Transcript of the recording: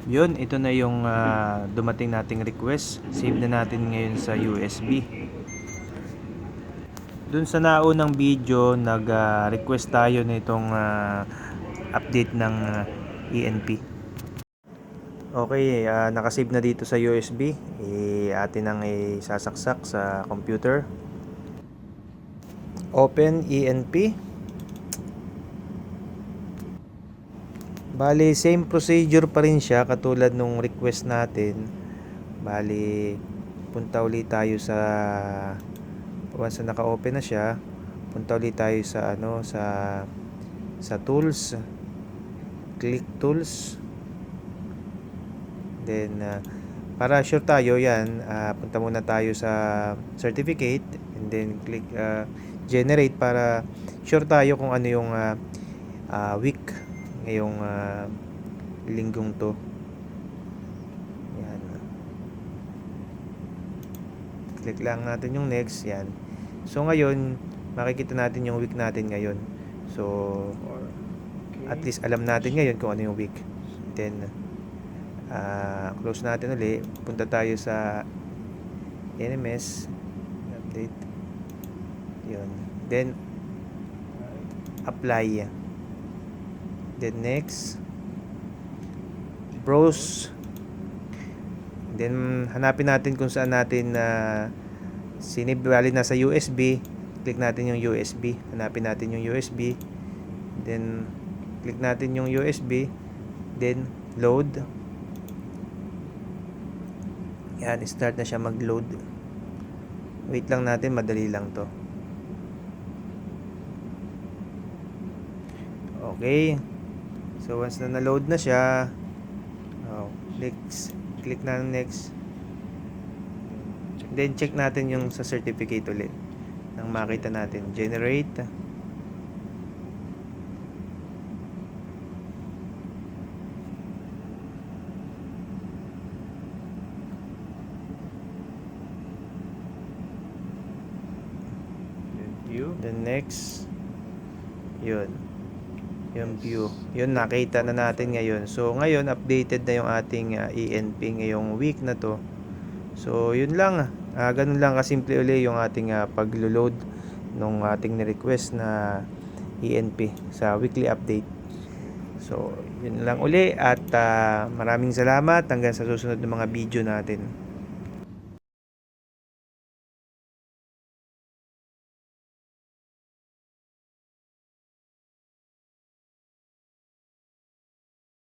Yun, ito na yung dumating nating request. Save na natin ngayon sa USB. Dun sa naunang video, nag-request tayo nitong update ng ENP. Okay, nakasave na dito sa USB. Atin ang isasaksak sa computer. Open ENP. Bali, same procedure pa rin siya katulad nung request natin. Bali, punta ulit tayo sa once na naka-open na siya, punta ulit tayo sa sa tools. Click tools. Then para sure tayo yan, punta muna tayo sa certificate and then click generate para sure tayo kung ano yung week ngayong linggong to. Yan. Click lang natin yung next. Yan. So ngayon, makikita natin yung week natin ngayon. So at least alam natin ngayon kung ano yung week. Then close natin ulit. Punta tayo sa NMS update. Yun. Then apply. Then next, browse. Then hanapin natin kung saan natin sinave. Bali nasa USB. Click natin yung USB. Hanapin natin yung USB. Then click natin yung USB. Then load. Yan, start na siya mag-load. Wait lang natin, madali lang to. Okay. So once na na-load na siya, next, click na next. Then check natin yung sa certificate ulit. Nang makita natin, generate. View. Then next, yun. Yung view. Yun, nakita na natin ngayon. So, ngayon, updated na yung ating ENP ngayong week na to. So, yun lang. Ganun lang kasimple uli yung ating paglo-load nung ating ni-request na ENP sa weekly update. So, yun lang uli at maraming salamat hanggang sa susunod ng mga video natin.